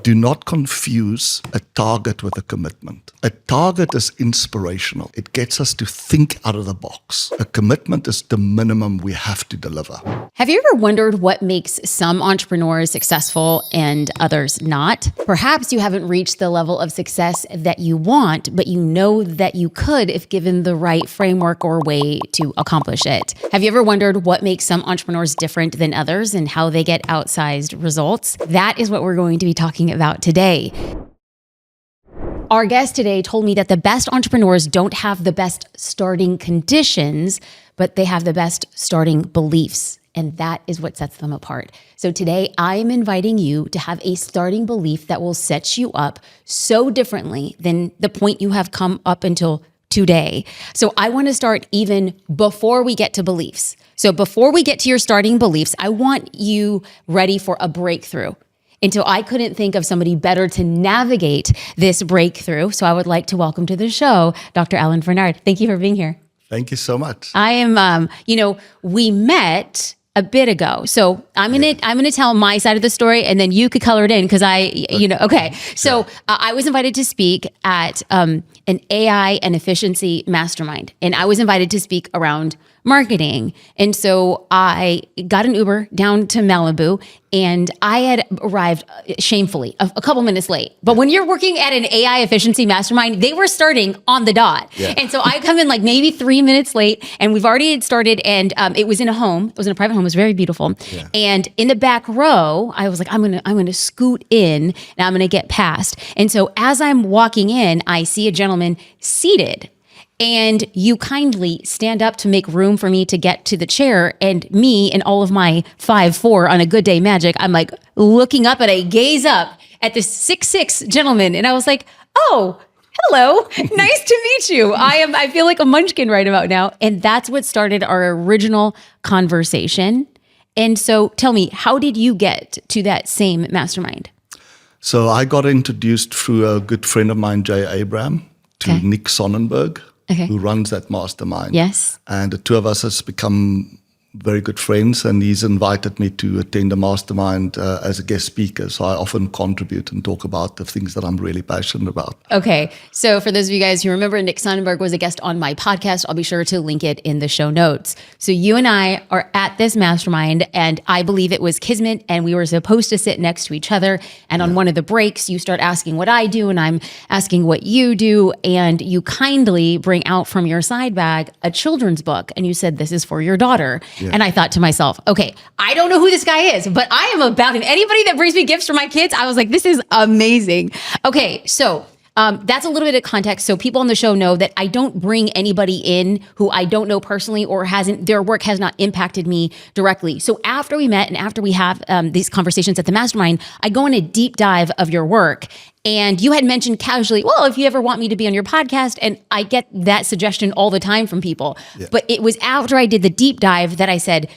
Do not confuse a target with a commitment. A target is inspirational. It gets us to think out of the box. A commitment is the minimum we have to deliver. Have you ever wondered what makes some entrepreneurs successful and others not? Perhaps you haven't reached the level of success that you want, but you know that you could if given the right framework or way to accomplish it. Have you ever wondered what makes some entrepreneurs different than others and how they get outsized results? That is what we're going to be talking about today. Our guest today told me that the best entrepreneurs don't have the best starting conditions, but they have the best starting beliefs. And that is what sets them apart. So today I am inviting you to have a starting belief that will set you up so differently than the point you have come up until today. So I want to start even before we get to beliefs. So before we get to your starting beliefs, I want you ready for a breakthrough. Until I couldn't think of somebody better to navigate this breakthrough. So I would like to welcome to the show, Dr. Alan Barnard. Thank you for being here. Thank you so much. I am, we met a bit ago. So I'm gonna tell my side of the story, and then you could color it in because okay. So I was invited to speak at an AI and efficiency mastermind, and I was invited to speak around marketing. And so I got an Uber down to Malibu, and I had arrived shamefully a couple minutes late. But when you're working at an AI efficiency mastermind, they were starting on the dot. Yeah. And so I come in like maybe 3 minutes late, and we've already started, and it was in a home. It was in a private home. It was very beautiful. Yeah. And in the back row, I was like, I'm gonna scoot in, and I'm gonna get past. And so as I'm walking in, I see a gentleman seated. And you kindly stand up to make room for me to get to the chair, and me and all of my 5'4" on a good day magic, I'm like looking up, and I gaze up at this 6'6" gentleman, and I was like, oh, hello, nice to meet you. I feel like a munchkin right about now. And that's what started our original conversation. And so tell me, how did you get to that same mastermind? So I got introduced through a good friend of mine, Jay Abraham, to Nick Sonnenberg. Okay. Who runs that mastermind. Yes. And the two of us has become very good friends, and he's invited me to attend a mastermind as a guest speaker. So I often contribute and talk about the things that I'm really passionate about. Okay. So for those of you guys who remember, Nick Sonnenberg was a guest on my podcast. I'll be sure to link it in the show notes. So you and I are at this mastermind, and I believe it was kismet, and we were supposed to sit next to each other. And on one of the breaks, you start asking what I do, and I'm asking what you do. And you kindly bring out from your side bag a children's book. And you said, this is for your daughter. Yeah. And I thought to myself, okay, I don't know who this guy is, but I am about him. Anybody that brings me gifts for my kids, I was like, this is amazing. Okay, so that's a little bit of context. So people on the show know that I don't bring anybody in who I don't know personally or their work has not impacted me directly. So after we met and after we have these conversations at the mastermind, I go in a deep dive of your work. And you had mentioned casually, well, if you ever want me to be on your podcast, and I get that suggestion all the time from people. Yeah. But it was after I did the deep dive that I said,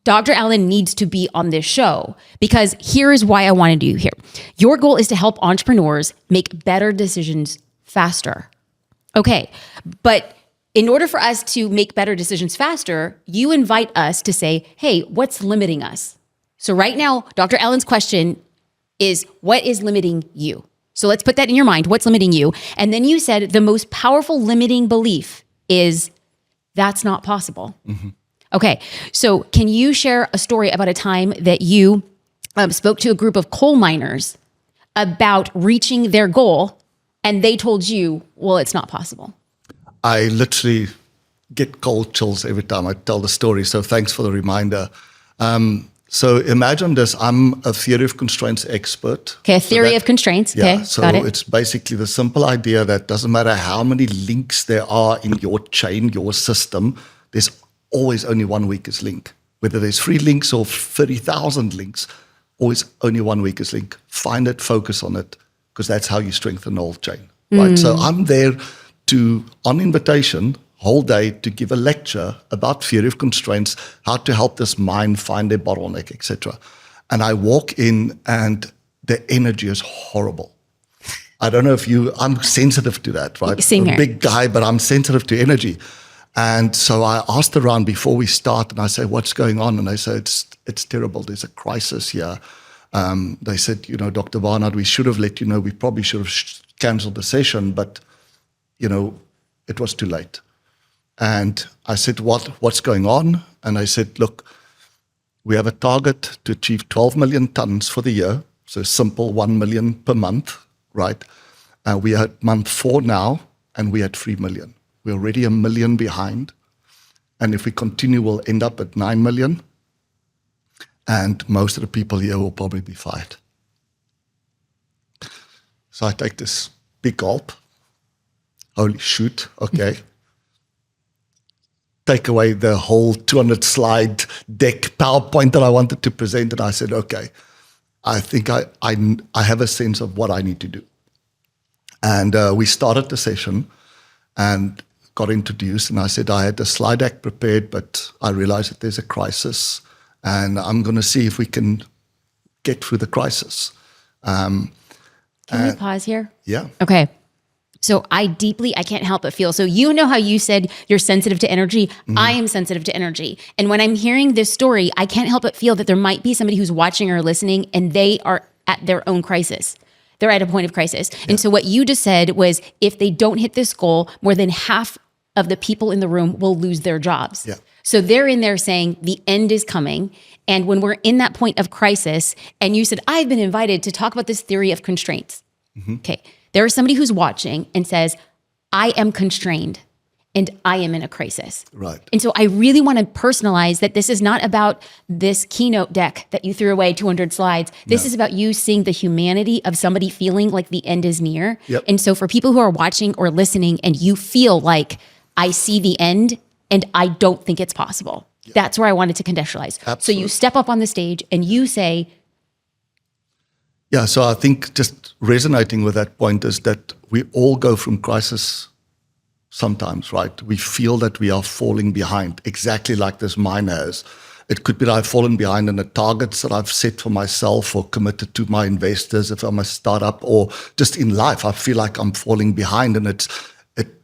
Dr. Alan needs to be on this show, because here's why I wanted you here. Your goal is to help entrepreneurs make better decisions faster. Okay, but in order for us to make better decisions faster, you invite us to say, hey, what's limiting us? So right now, Dr. Alan's question is, what is limiting you? So let's put that in your mind. What's limiting you? And then you said the most powerful limiting belief is that's not possible. Mm-hmm. Okay. So can you share a story about a time that you spoke to a group of coal miners about reaching their goal, and they told you, well, it's not possible? I literally get cold chills every time I tell the story. So thanks for the reminder. So imagine this, I'm a theory of constraints expert. Okay, a theory of constraints. Yeah, okay, got it. It's basically the simple idea that doesn't matter how many links there are in your chain, your system, there's always only one weakest link. Whether there's 3 links or 30,000 links, always only one weakest link. Find it, focus on it, because that's how you strengthen the whole chain. Right? So I'm there to, on invitation, whole day to give a lecture about theory of constraints, how to help this mind find their bottleneck, etc. And I walk in, and the energy is horrible. I don't know if I'm sensitive to that, right? Same here. I'm a big guy, but I'm sensitive to energy. And so I asked around before we start, and I say, what's going on? And they say, it's terrible. There's a crisis here. They said, Dr. Barnard, we should have let you know. We probably should have canceled the session, but, it was too late. And I said, what's going on? And I said, look, we have a target to achieve 12 million tons for the year. So simple, 1 million per month, right? We are at month 4 now, and we are at 3 million. We're already 1 million behind. And if we continue, we'll end up at 9 million. And most of the people here will probably be fired. So I take this big gulp. Holy shoot, okay. Take away the whole 200-slide deck PowerPoint that I wanted to present, and I said, okay, I think I have a sense of what I need to do. And we started the session and got introduced, and I said I had the slide deck prepared, but I realized that there's a crisis, and I'm going to see if we can get through the crisis. Can we pause here? Yeah. Okay. So I can't help but feel, so how you said you're sensitive to energy? I am sensitive to energy. And when I'm hearing this story, I can't help but feel that there might be somebody who's watching or listening and they are at their own crisis. They're at a point of crisis. Yeah. And so what you just said was, if they don't hit this goal, more than half of the people in the room will lose their jobs. Yeah. So they're in there saying the end is coming. And when we're in that point of crisis, and you said, I've been invited to talk about this theory of constraints. Okay. There is somebody who's watching and says, I am constrained and I am in a crisis. Right. And so I really want to personalize that this is not about this keynote deck that you threw away 200 slides. This is about you seeing the humanity of somebody feeling like the end is near. Yep. And so for people who are watching or listening and you feel like, I see the end and I don't think it's possible. Yep. That's where I wanted to contextualize. Absolutely. So you step up on the stage and you say, yeah, so I think just resonating with that point is that we all go from crisis sometimes, right? We feel that we are falling behind, exactly like this mine has. It could be that I've fallen behind in the targets that I've set for myself or committed to my investors if I'm a startup, or just in life, I feel like I'm falling behind, and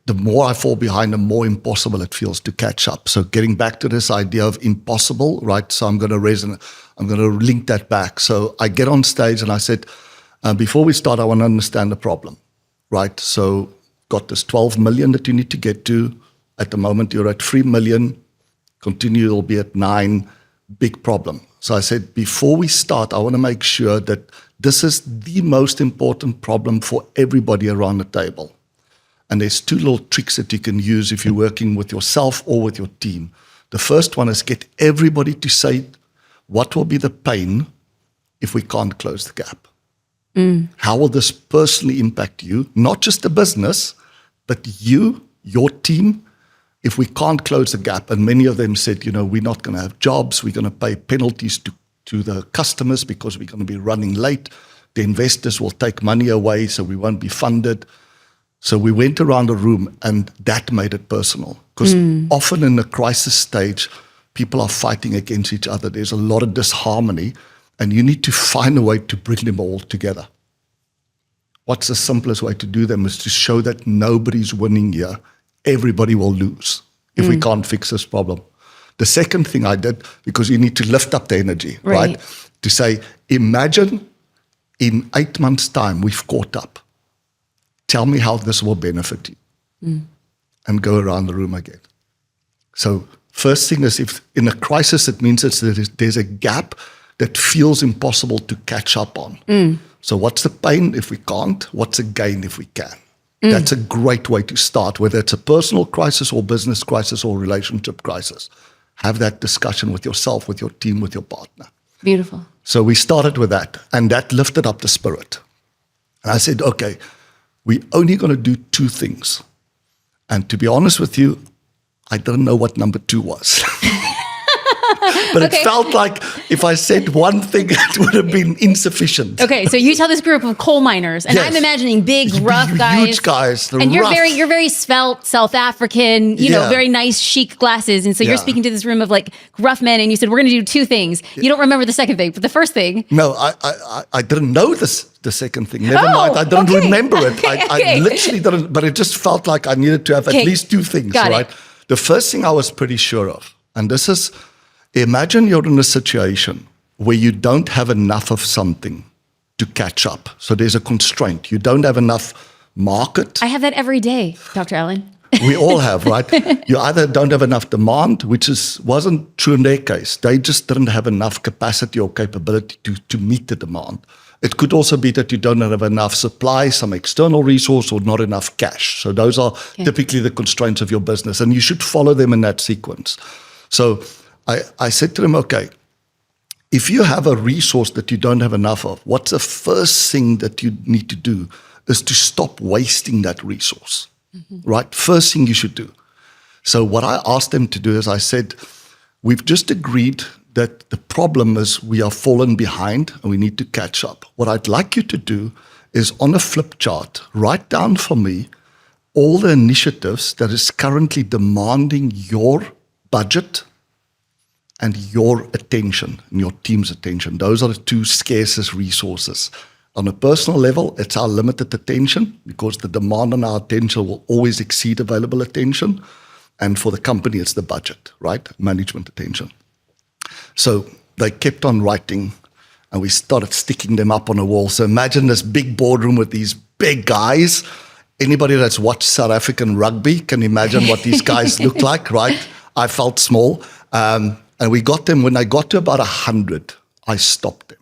the more I fall behind, the more impossible it feels to catch up. So getting back to this idea of impossible, right? So I'm going to link that back. So I get on stage and I said, before we start, I want to understand the problem, right? So got this 12 million that you need to get to. At the moment, you're at 3 million. Continue, you'll be at 9. Big problem. So I said, before we start, I want to make sure that this is the most important problem for everybody around the table. And there's 2 little tricks that you can use if you're working with yourself or with your team. The first one is get everybody to say, what will be the pain if we can't close the gap? How will this personally impact you? Not just the business, but you, your team, if we can't close the gap. And many of them said, we're not going to have jobs. We're going to pay penalties to the customers because we're going to be running late. The investors will take money away, so we won't be funded. So we went around the room, and that made it personal. Because often in the crisis stage, people are fighting against each other. There's a lot of disharmony, and you need to find a way to bring them all together. What's the simplest way to do them is to show that nobody's winning here. Everybody will lose if we can't fix this problem. The second thing I did, because you need to lift up the energy, right? To say, imagine in 8 months' time, we've caught up. Tell me how this will benefit you. And go around the room again. So first thing is, if in a crisis, it means there's a gap that feels impossible to catch up on. So what's the pain if we can't? What's the gain if we can? That's a great way to start, whether it's a personal crisis or business crisis or relationship crisis. Have that discussion with yourself, with your team, with your partner. Beautiful. So we started with that, and that lifted up the spirit. And I said, okay, we're only going to do 2 things. And to be honest with you, I didn't know what number 2 was. But it felt like if I said one thing, it would have been insufficient. Okay, so you tell this group of coal miners, and I'm imagining big, rough guys. Huge guys. And you're very svelte, South African, very nice, chic glasses. And so you're speaking to this room of like rough men, and you said, we're going to do 2 things. You don't remember the second thing, but the first thing. No, I didn't know the second thing. Never mind, I didn't remember it. I literally didn't, but it just felt like I needed to have at least 2 things, right? The first thing I was pretty sure of, and this is, imagine you're in a situation where you don't have enough of something to catch up. So there's a constraint. You don't have enough market. I have that every day, Dr. Alan. We all have, right? You either don't have enough demand, which wasn't true in their case. They just didn't have enough capacity or capability to meet the demand. It could also be that you don't have enough supply, some external resource, or not enough cash. So those are typically the constraints of your business, and you should follow them in that sequence. So I said to them, okay, if you have a resource that you don't have enough of, what's the first thing that you need to do is to stop wasting that resource, right? First thing you should do. So what I asked them to do is I said, we've just agreed that the problem is we are fallen behind and we need to catch up. What I'd like you to do is on a flip chart, write down for me all the initiatives that is currently demanding your budget and your attention and your team's attention. Those are the two scarcest resources. On a personal level, it's our limited attention because the demand on our attention will always exceed available attention. And for the company, it's the budget, right? Management attention. So they kept on writing and we started sticking them up on a wall. So imagine this big boardroom with these big guys. Anybody that's watched South African rugby can imagine what these guys look like, right? I felt small. And we got them, when I got to about 100, I stopped them,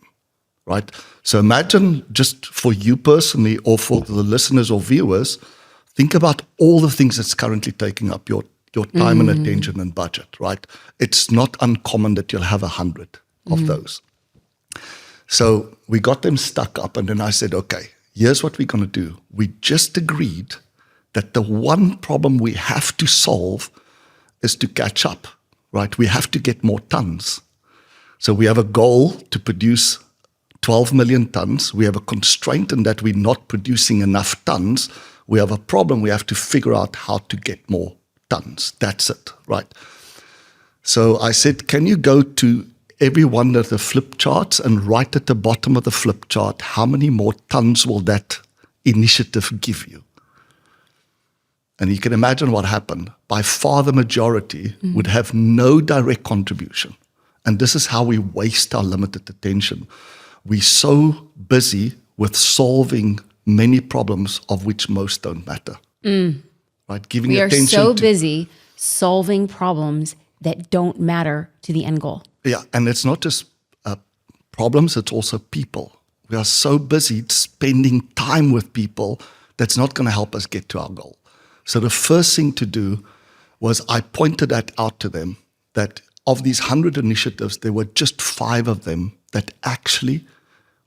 right? So imagine, just for you personally or for the listeners or viewers, think about all the things that's currently taking up your time and attention and budget, right? It's not uncommon that you'll have 100 of those. So we got them stuck up, and then I said, okay, here's what we're going to do. We just agreed that the one problem we have to solve is to catch up, right? We have to get more tons. So we have a goal to produce 12 million tons. We have a constraint in that we're not producing enough tons. We have a problem. We have to figure out how to get more tons. That's it, right? So I said, can you go to every one of the flip charts and write at the bottom of the flip chart, how many more tons will that initiative give you? And you can imagine what happened. By far the majority would have no direct contribution. And this is how we waste our limited attention. We're so busy with solving many problems of which most don't matter. Right? Giving we are attention so busy solving problems that don't matter to the end goal. Yeah, and it's not just problems, it's also people. We are so busy spending time with people that's not going to help us get to our goal. So the first thing to do was I pointed that out to them, that of these 100 initiatives, there were just 5 of them that actually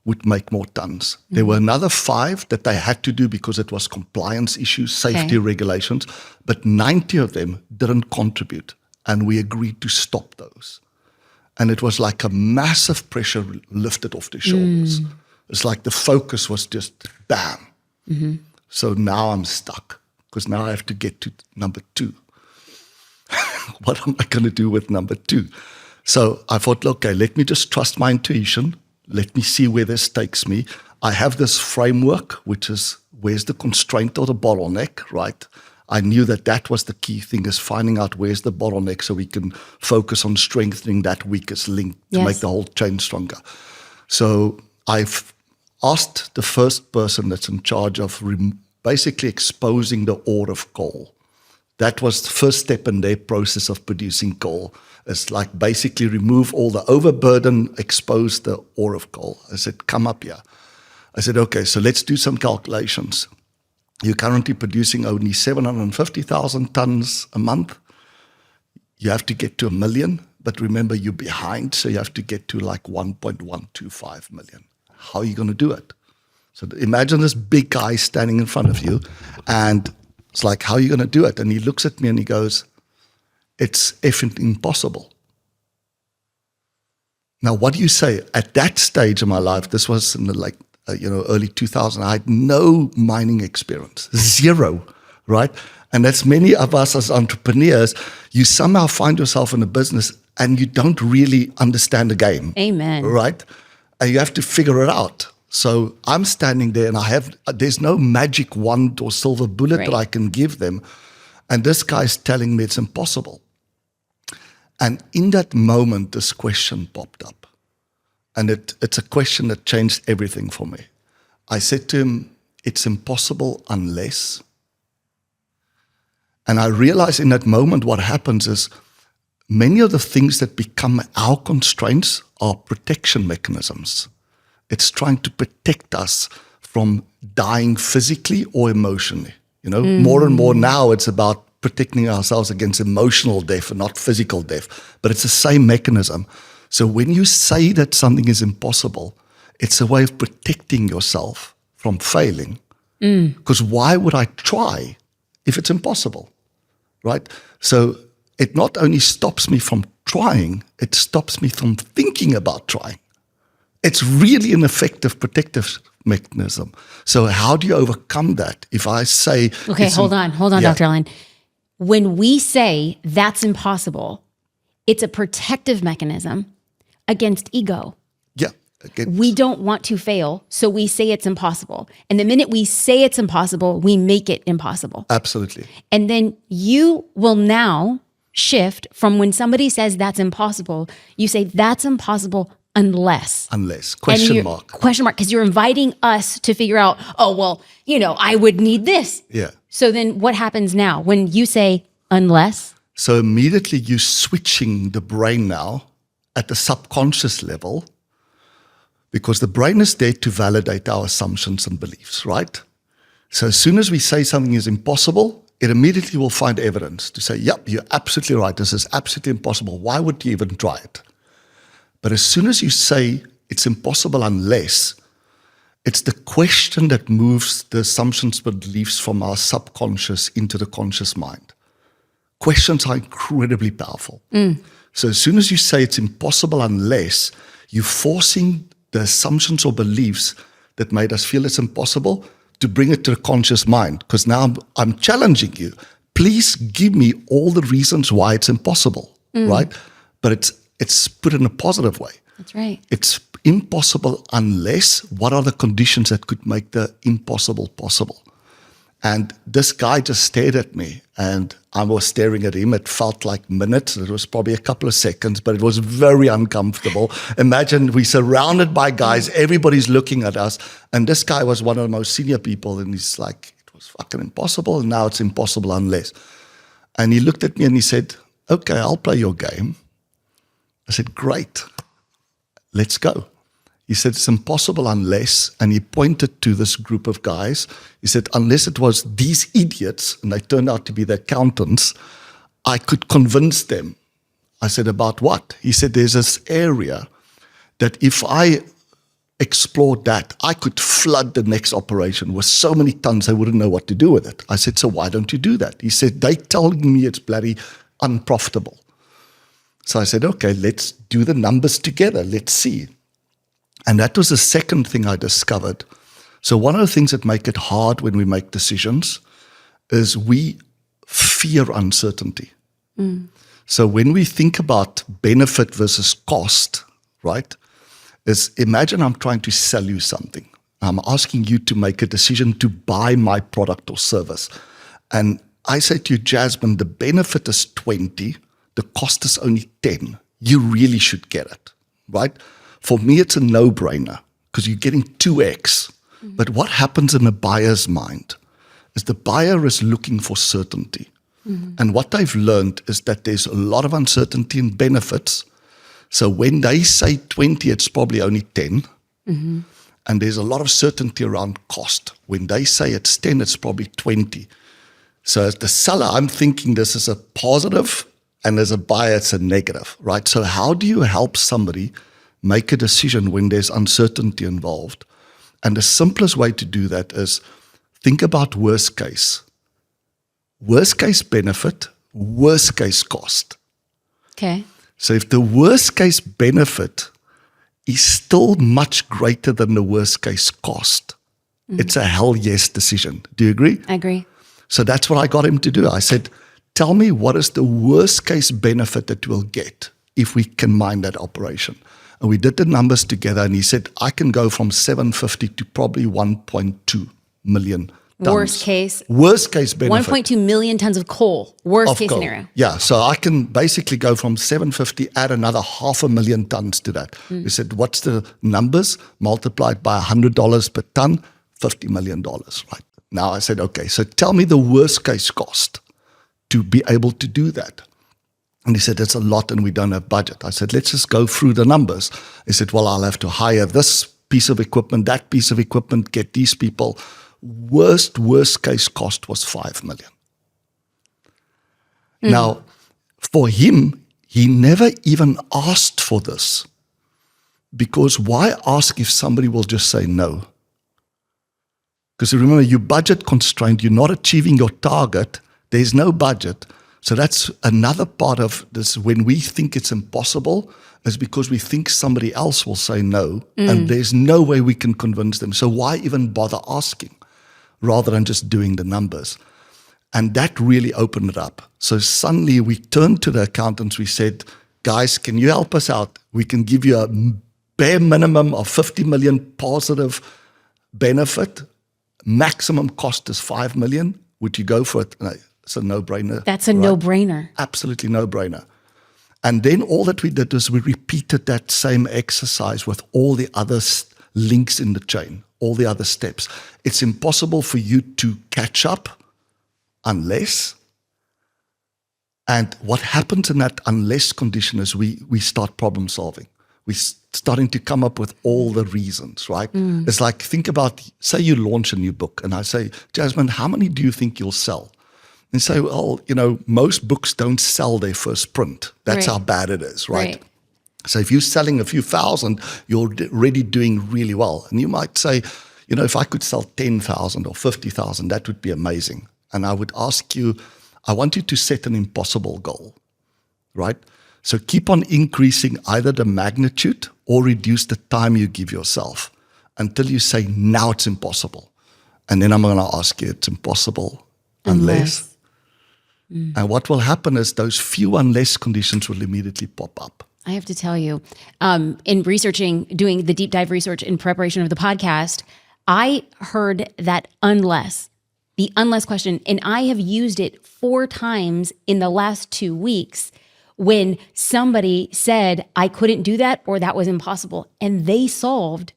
would make more tons. There were another 5 that they had to do because it was compliance issues, safety regulations, but 90 of them didn't contribute, and we agreed to stop those. And it was like a massive pressure lifted off their shoulders. It's like the focus was just bam. So now I'm stuck because now I have to get to number 2. What am I going to do with number 2? So I thought, okay, let me just trust my intuition. Let me see where this takes me. I have this framework, which is where's the constraint or the bottleneck, right? I knew that that was the key thing, is finding out where's the bottleneck so we can focus on strengthening that weakest link to make the whole chain stronger. So I've asked the first person that's in charge of basically exposing the ore of coal. That was the first step in their process of producing coal. It's like basically remove all the overburden, expose the ore of coal. I said, come up here. I said, okay, so let's do some calculations. You're currently producing only 750,000 tons a month. You have to get to 1 million, but remember you're behind, so you have to get to like 1.125 million. How are you going to do it? So imagine this big guy standing in front of you, and it's like, how are you going to do it? And he looks at me and he goes, it's effing impossible. Now, what do you say? At that stage of my life, this was in the early 2000s, I had no mining experience, 0, right? And that's many of us as entrepreneurs, you somehow find yourself in a business and you don't really understand the game. Amen. Right? And you have to figure it out. So I'm standing there and there's no magic wand or silver bullet that I can give them. And this guy's telling me it's impossible. And in that moment, this question popped up. And it's a question that changed everything for me. I said to him, it's impossible unless. And I realized in that moment what happens is many of the things that become our constraints are protection mechanisms. It's trying to protect us from dying physically or emotionally. More and more now it's about protecting ourselves against emotional death and not physical death. But it's the same mechanism. So when you say that something is impossible, it's a way of protecting yourself from failing. Because why would I try if it's impossible, right? So it not only stops me from trying, it stops me from thinking about trying. It's really an effective protective mechanism. So how do you overcome that? If I say... Okay, hold on, Dr. Alan. When we say that's impossible, it's a protective mechanism against ego. Yeah. We don't want to fail, so we say it's impossible. And the minute we say it's impossible, we make it impossible. Absolutely. And then you will now shift from when somebody says that's impossible, you say that's impossible unless. Question mark. Question mark, because you're inviting us to figure out, I would need this. Yeah. So then what happens now when you say unless? So immediately you're switching the brain now at the subconscious level, because the brain is there to validate our assumptions and beliefs, right? So as soon as we say something is impossible, it immediately will find evidence to say, yep, you're absolutely right. This is absolutely impossible. Why would you even try it? But as soon as you say it's impossible unless, it's the question that moves the assumptions and beliefs from our subconscious into the conscious mind. Questions are incredibly powerful. So as soon as you say it's impossible unless, you're forcing the assumptions or beliefs that made us feel it's impossible to bring it to the conscious mind. Because now I'm challenging you. Please give me all the reasons why it's impossible, right? But it's put in a positive way. That's right. It's impossible unless, what are the conditions that could make the impossible possible? And this guy just stared at me and I was staring at him. It felt like minutes. It was probably a couple of seconds, but it was very uncomfortable. Imagine we're surrounded by guys. Everybody's looking at us. And this guy was one of the most senior people. And he's like, it was fucking impossible. And now it's impossible unless. And he looked at me and he said, okay, I'll play your game. I said, great. Let's go. He said, it's impossible unless, and he pointed to this group of guys. He said, unless it was these idiots, and they turned out to be the accountants, I could convince them. I said, about what? He said, there's this area that if I explored that, I could flood the next operation with so many tons, they wouldn't know what to do with it. I said, so why don't you do that? He said, they telling me it's bloody unprofitable. So I said, okay, let's do the numbers together. Let's see. And that was the second thing I discovered. So one of the things that make it hard when we make decisions is we fear uncertainty. So when we think about benefit versus cost, right, is imagine I'm trying to sell you something. I'm asking you to make a decision to buy my product or service. And I say to you, Jasmine, the benefit is 20, the cost is only 10. You really should get it, right? For me, it's a no-brainer because you're getting 2x. But what happens in a buyer's mind is the buyer is looking for certainty. And what they've learned is that there's a lot of uncertainty in benefits. So when they say 20, it's probably only 10. And there's a lot of certainty around cost. When they say it's 10, it's probably 20. So as the seller, I'm thinking this is a positive, and as a buyer, it's a negative, right? So how do you help somebody make a decision when there's uncertainty involved? And the simplest way to do that is think about worst case. Worst case benefit, worst case cost. Okay. So if the worst case benefit is still much greater than the worst case cost, it's a hell yes decision. Do you agree? I agree. So that's what I got him to do. I said, tell me what is the worst case benefit that we'll get if we can mine that operation. And we did the numbers together and he said, I can go from 750 to probably 1.2 million Worst case benefit. 1.2 million tons of coal. Worst case scenario. Yeah. So I can basically go from 750, add another 500,000 tons to that. We said, what's the numbers? Multiplied by $100 per ton, $50 million, right? Now I said, okay, so tell me the worst case cost to be able to do that. And he said, it's a lot and we don't have budget. I said, let's just go through the numbers. He said, well, I'll have to hire this piece of equipment, that piece of equipment, get these people. Worst case cost was $5 million. Now, for him, he never even asked for this. Because why ask if somebody will just say no? Because remember, you're budget constrained, you're not achieving your target, there's no budget. So that's another part of this. When we think it's impossible, is because we think somebody else will say no, and there's no way we can convince them. So why even bother asking rather than just doing the numbers? And that really opened it up. So suddenly we turned to the accountants. We said, guys, can you help us out? We can give you a bare minimum of 50 million positive benefit. Maximum cost is 5 million. Would you go for it? No, it's a no-brainer. That's a no-brainer. Absolutely no-brainer. And then all that we did was we repeated that same exercise with all the other links in the chain, all the other steps. It's impossible for you to catch up unless. And what happens in that unless condition is we start problem solving. We're starting to come up with all the reasons, right? It's like, think about, say you launch a new book and I say, Jasmine, how many do you think you'll sell? And say, well, most books don't sell their first print. That's how bad it is, right? So if you're selling a few thousand, you're already doing really well. And you might say, if I could sell 10,000 or 50,000, that would be amazing. And I would ask you, I want you to set an impossible goal, right? So keep on increasing either the magnitude or reduce the time you give yourself until you say, now it's impossible. And then I'm going to ask you, it's impossible unless. And what will happen is those few unless conditions will immediately pop up. I have to tell you, in researching, doing the deep dive research in preparation of the podcast, I heard that the unless question, and I have used it 4 times in the last 2 weeks when somebody said I couldn't do that or that was impossible, and they solved.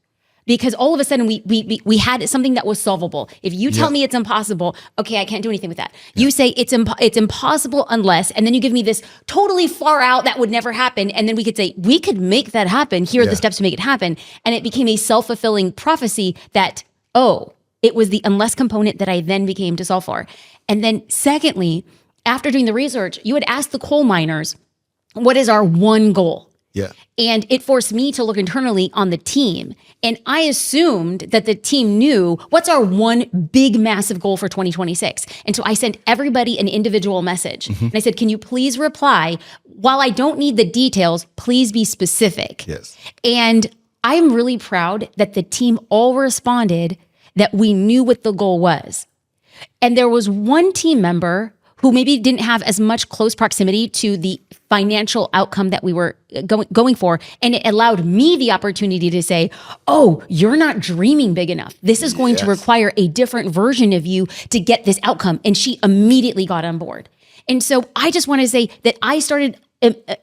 Because all of a sudden we had something that was solvable. If you tell me it's impossible, okay, I can't do anything with that. You say it's impossible unless, and then you give me this totally far out that would never happen, and then we could say we could make that happen. Here are the steps to make it happen, and it became a self-fulfilling prophecy that it was the unless component that I then became to solve for. And then secondly, after doing the research, you had asked the coal miners, what is our one goal? Yeah. And it forced me to look internally on the team. And I assumed that the team knew what's our one big, massive goal for 2026. And so I sent everybody an individual message. And I said, can you please reply? While I don't need the details, please be specific. Yes. And I'm really proud that the team all responded that we knew what the goal was. And there was one team member who maybe didn't have as much close proximity to the financial outcome that we were going for. And it allowed me the opportunity to say, you're not dreaming big enough. This is going to require a different version of you to get this outcome. And she immediately got on board. And so I just want to say that I started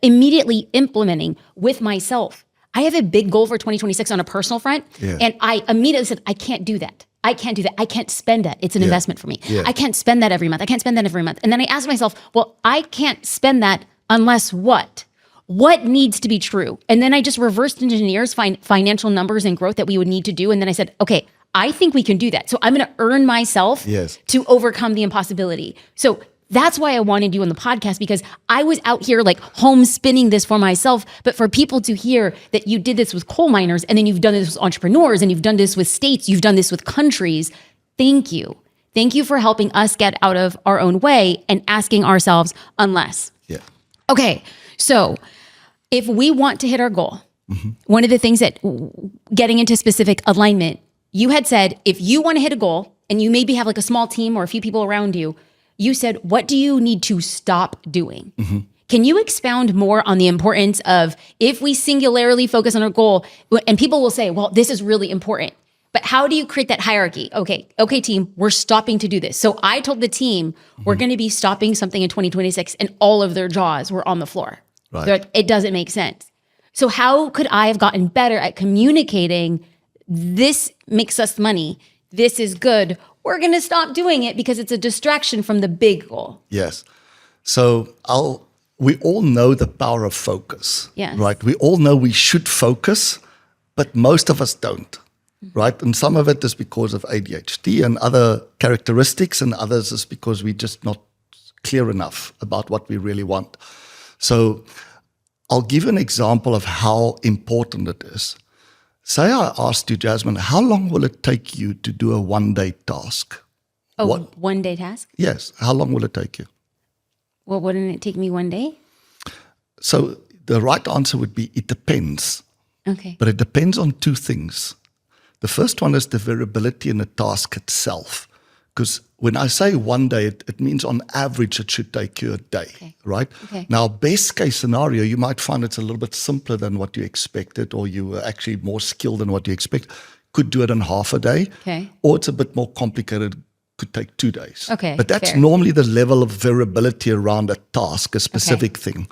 immediately implementing with myself. I have a big goal for 2026 on a personal front. And I immediately said, I can't do that. I can't do that. I can't spend that. It's an investment for me. I can't spend that every month. I can't spend that every month. And then I asked myself, well, I can't spend that unless what? What needs to be true? And then I just reversed engineers financial numbers and growth that we would need to do. And then I said, okay, I think we can do that. So I'm going to earn myself to overcome the impossibility. So that's why I wanted you on the podcast, because I was out here like home spinning this for myself, but for people to hear that you did this with coal miners, and then you've done this with entrepreneurs, and you've done this with states, you've done this with countries. Thank you. Thank you for helping us get out of our own way and asking ourselves, unless. Okay, so if we want to hit our goal, one of the things that getting into specific alignment, you had said, if you want to hit a goal and you maybe have like a small team or a few people around you, you said, what do you need to stop doing? Can you expound more on the importance of if we singularly focus on our goal, and people will say, well, this is really important. But how do you create that hierarchy? Okay, team, we're stopping to do this. So I told the team, we're going to be stopping something in 2026, and all of their jaws were on the floor. Right. They're like, it doesn't make sense. So how could I have gotten better at communicating, this makes us money, this is good, we're going to stop doing it because it's a distraction from the big goal? Yes. So we all know the power of focus, yes. right? We all know we should focus, but most of us don't, right? And some of it is because of ADHD and other characteristics, and others is because we're just not clear enough about what we really want. So I'll give you an example of how important it is. Say I asked you, Jasmine, how long will it take you to do a one-day task? One-day task? Yes. How long will it take you? Well, wouldn't it take me one day? So the right answer would be it depends. Okay. But it depends on two things. The first one is the variability in the task itself. Because when I say one day, it means on average it should take you a day, right? Okay. Now, best case scenario, you might find it's a little bit simpler than what you expected, or you were actually more skilled than what you expect. Could do it in half a day. Okay. Or it's a bit more complicated, could take 2 days. Okay, But that's fair. normally the level of variability around a task, a specific thing.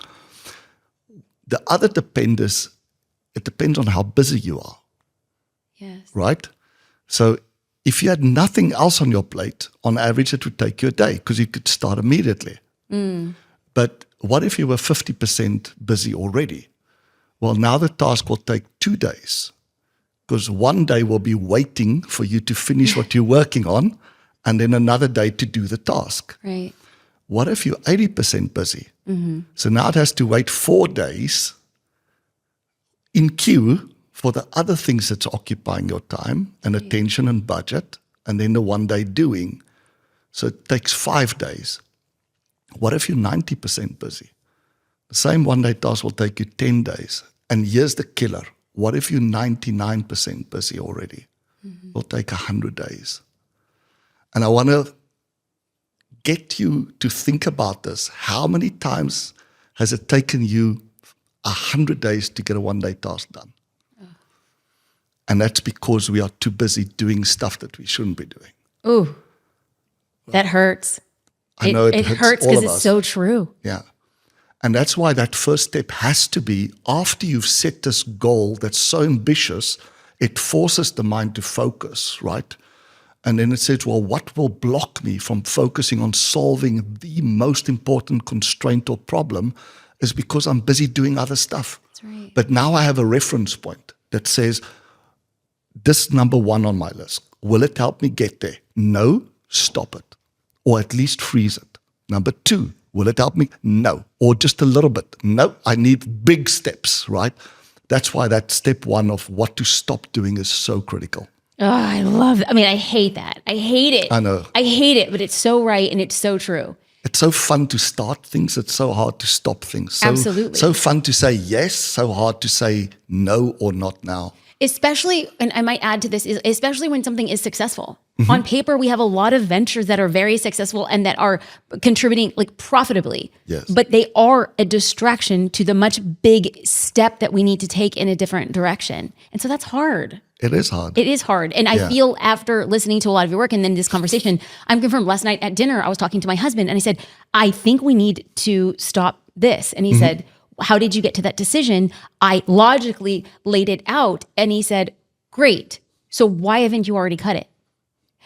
The other it depends on how busy you are, Yes. right? So if you had nothing else on your plate, on average, it would take you a day because you could start immediately. But what if you were 50% busy already? Well, now the task will take 2 days because one day will be waiting for you to finish what you're working on, and then another day to do the task. Right. What if you're 80% busy? So now it has to wait 4 days in queue for the other things that's occupying your time and attention and budget, and then the one day doing. So it takes 5 days. What if you're 90% busy? The same one day task will take you 10 days. And here's the killer. What if you're 99% busy already? It'll take 100 days. And I want to get you to think about this. How many times has it taken you 100 days to get a one-day task done? And that's because we are too busy doing stuff that we shouldn't be doing. Ooh, that hurts. I know it hurts all because of it's us. so true. Yeah. And that's why that first step has to be, after you've set this goal that's so ambitious, it forces the mind to focus, right? And then it says, well, what will block me from focusing on solving the most important constraint or problem is because I'm busy doing other stuff. That's right. But now I have a reference point that says, this number one on my list, will it help me get there? No, stop it. Or at least freeze it. Number 2, will it help me? No. Or just a little bit. No, I need big steps, right? That's why that step 1 of what to stop doing is so critical. Oh, I love it. I mean, I hate that. I hate it. I know. I hate it, but it's so right and it's so true. It's so fun to start things. It's so hard to stop things. So, Absolutely. So fun to say yes, so hard to say no or not now. Especially, and I might add to this, especially when something is successful. On paper, we have a lot of ventures that are very successful and that are contributing like profitably. Yes. But they are a distraction to the much big step that we need to take in a different direction. And so that's hard. It is hard. It is hard. And I feel after listening to a lot of your work and then this conversation, I'm confirmed. Last night at dinner, I was talking to my husband and I said, I think we need to stop this. And he said, how did you get to that decision? I logically laid it out. And he said, great. So why haven't you already cut it?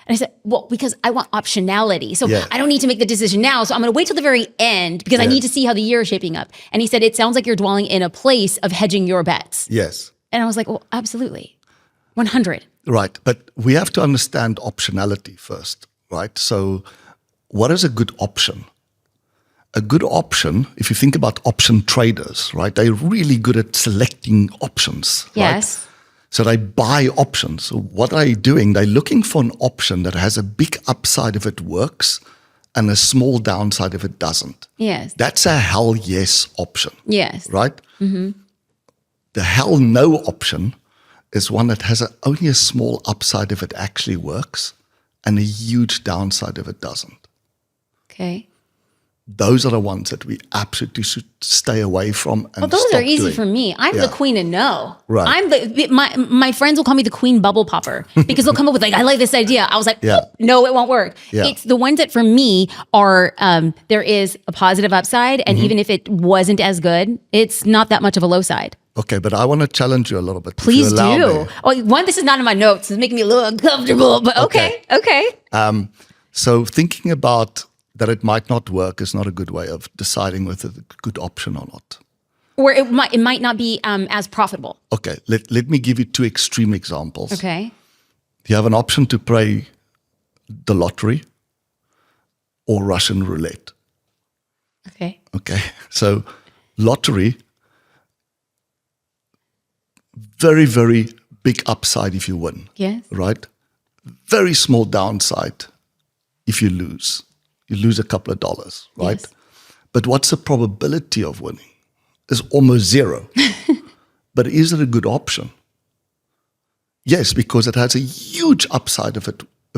And I said, well, because I want optionality. So I don't need to make the decision now. So I'm going to wait till the very end because I need to see how the year is shaping up. And he said, it sounds like you're dwelling in a place of hedging your bets. Yes. And I was like, well, absolutely. 100. Right. But we have to understand optionality first, right? So what is a good option? A good option, if you think about option traders, right? They're really good at selecting options. Yes. Right? So they buy options. So what are they doing? They're looking for an option that has a big upside if it works and a small downside if it doesn't. Yes. That's a hell yes option. Yes. Right? The hell no option is one that has only a small upside if it actually works and a huge downside if it doesn't. Okay. those are the ones that we absolutely should stay away from. And those stop are easy doing. for me. I'm the queen of no. Right. My friends will call me the queen bubble popper because they'll come up with like, I like this idea. I was like, no, it won't work. Yeah. It's the ones that for me are, there is a positive upside. And even if it wasn't as good, it's not that much of a low side. Okay, but I want to challenge you a little bit. Please do. One, this is not in my notes. It's making me a little uncomfortable, but okay. So thinking about that it might not work is not a good way of deciding whether it's a good option or not. Or it might not be as profitable. Okay, let me give you two extreme examples. Okay. You have an option to play the lottery or Russian roulette. Okay. Okay, so lottery, very, very big upside if you win. Yes. Right? Very small downside if you lose. You lose a couple of dollars, right? Yes. But what's the probability of winning? Is almost zero. But is it a good option? Yes, because it has a huge upside if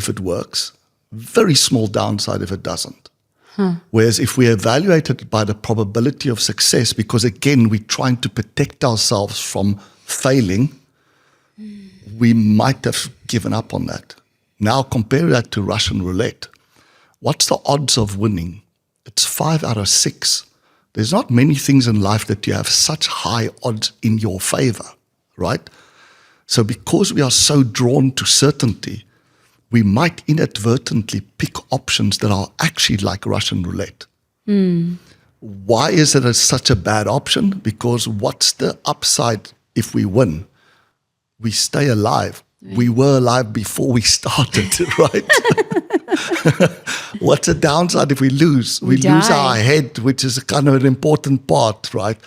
it works, very small downside if it doesn't. Whereas if we evaluate it by the probability of success, because again, we're trying to protect ourselves from failing, we might have given up on that. Now compare that to Russian roulette. What's the odds of winning? It's 5 out of 6. There's not many things in life that you have such high odds in your favor, right? So because we are so drawn to certainty, we might inadvertently pick options that are actually like Russian roulette. Why is it such a bad option? Because what's the upside if we win? We stay alive. Right. We were alive before we started, right? What's the downside if we lose? We lose our head, which is kind of an important part, right?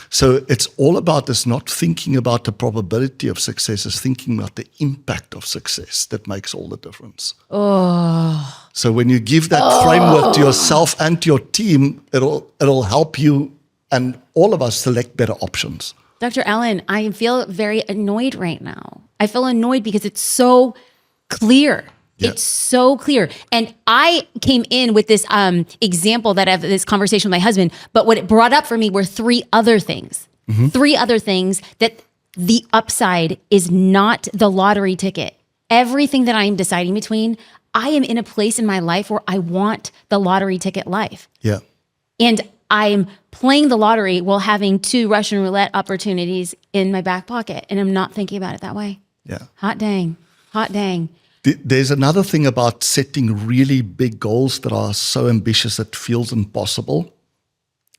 So it's all about us not thinking about the probability of success, it's thinking about the impact of success that makes all the difference. So when you give that framework to yourself and to your team, it'll help you and all of us select better options. Dr. Alan, I feel very annoyed right now. I feel annoyed because it's so clear. Yeah. It's so clear. And I came in with this example that I have this conversation with my husband, but what it brought up for me were 3 other things. 3 other things that the upside is not the lottery ticket. Everything that I am deciding between, I am in a place in my life where I want the lottery ticket life. Yeah. And I'm playing the lottery while having 2 Russian roulette opportunities in my back pocket. And I'm not thinking about it that way. Yeah. Hot dang. Hot dang. There's another thing about setting really big goals that are so ambitious it feels impossible.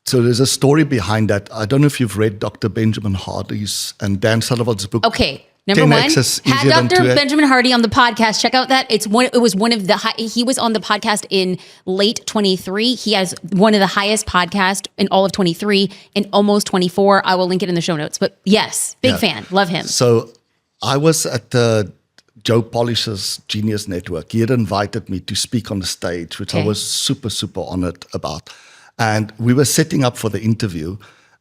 So there's a story behind that. I don't know if you've read Dr. Benjamin Hardy's and Dan Sullivan's book. Okay. Number 1, had Dr. Benjamin Hardy on the podcast. Check out that. It was one of the he was on the podcast in late 23. He has one of the highest podcasts in all of 23 and almost 24. I will link it in the show notes. But yes, big fan. Love him. So I was at the Joe Polish's Genius Network. He had invited me to speak on the stage, which I was super, super honored about. And we were setting up for the interview.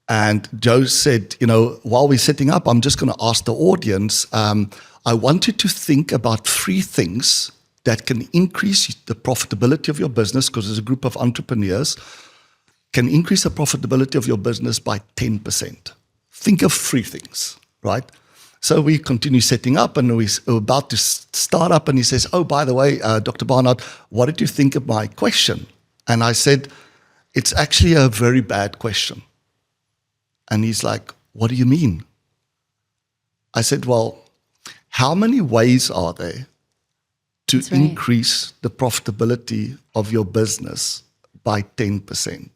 And Joe said, while we're setting up, I'm just going to ask the audience, I want you to think about 3 things that can increase the profitability of your business, because there's a group of entrepreneurs, can increase the profitability of your business by 10%. Think of 3 things, right? So we continue setting up and we're about to start up and he says, oh, by the way, Dr. Barnard, what did you think of my question? And I said, it's actually a very bad question. And he's like, what do you mean? I said, well, how many ways are there to increase the profitability of your business by 10%?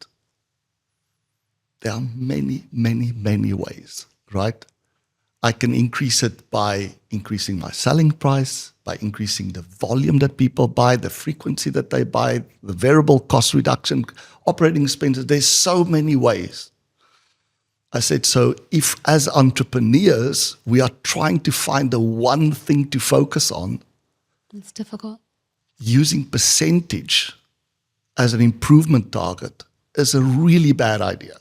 There are many, many, many ways, right? I can increase it by increasing my selling price, by increasing the volume that people buy, the frequency that they buy, the variable cost reduction, operating expenses. There's so many ways. I said, so if as entrepreneurs, we are trying to find the one thing to focus on, it's difficult. Using percentage as an improvement target is a really bad idea.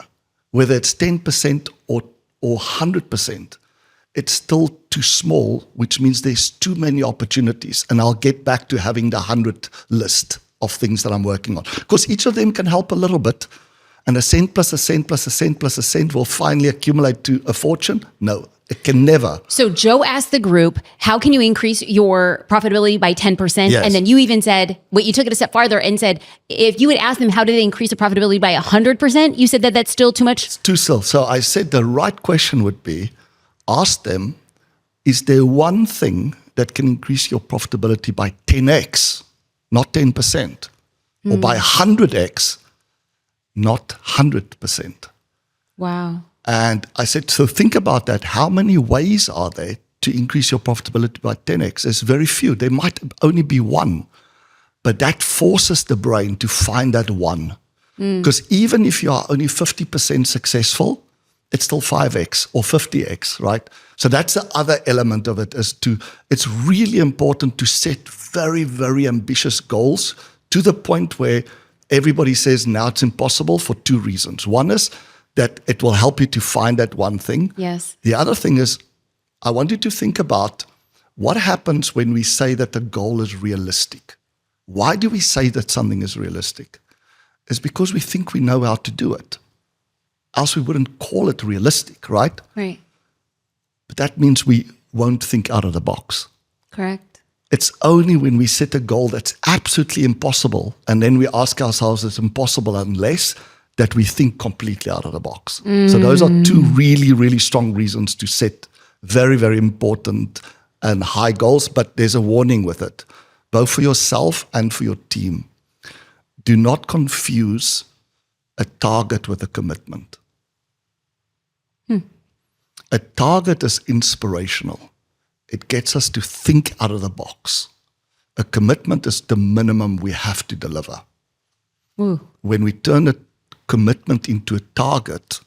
Whether it's 10% or 100%, it's still too small, which means there's too many opportunities. And I'll get back to having the 100 list of things that I'm working on. Because each of them can help a little bit. And a cent plus a cent plus a cent plus a cent will finally accumulate to a fortune? No, it can never. So Joe asked the group, how can you increase your profitability by 10%? Yes. And then you even said, you took it a step farther and said, if you would ask them, how do they increase the profitability by 100%? You said that that's still too much? It's too still. So I said the right question would be, ask them, is there one thing that can increase your profitability by 10x, not 10%, or by 100x, not 100%. Wow. And I said, so think about that. How many ways are there to increase your profitability by 10x? There's very few. There might only be one. But that forces the brain to find that one. Because even if you are only 50% successful, it's still 5x or 50x, right? So that's the other element of it, it's really important to set very, very ambitious goals to the point where everybody says now it's impossible for two reasons. One is that it will help you to find that one thing. Yes. The other thing is, I want you to think about what happens when we say that the goal is realistic. Why do we say that something is realistic? It's because we think we know how to do it. Else we wouldn't call it realistic, right? Right. But that means we won't think out of the box. Correct. It's only when we set a goal that's absolutely impossible and then we ask ourselves it's impossible unless that we think completely out of the box. So those are two really, really strong reasons to set very, very important and high goals, but there's a warning with it, both for yourself and for your team. Do not confuse a target with a commitment. A target is inspirational. It gets us to think out of the box. A commitment is the minimum we have to deliver. Ooh. When we turn a commitment into a target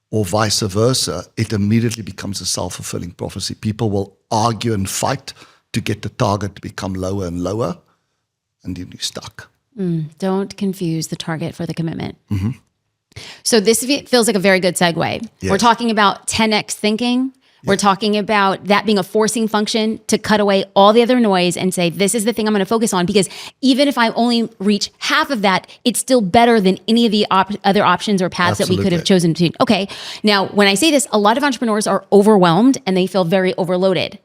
or vice versa, it immediately becomes a self-fulfilling prophecy. People will argue and fight to get the target to become lower and lower, and then you're stuck. Don't confuse the target for the commitment. So this feels like a very good segue. Yes. We're talking about 10x thinking. We're talking about that being a forcing function to cut away all the other noise and say, this is the thing I'm going to focus on, because even if I only reach half of that, it's still better than any of the other options or paths that we could have chosen to. Okay. Now, when I say this, a lot of entrepreneurs are overwhelmed and they feel very overloaded.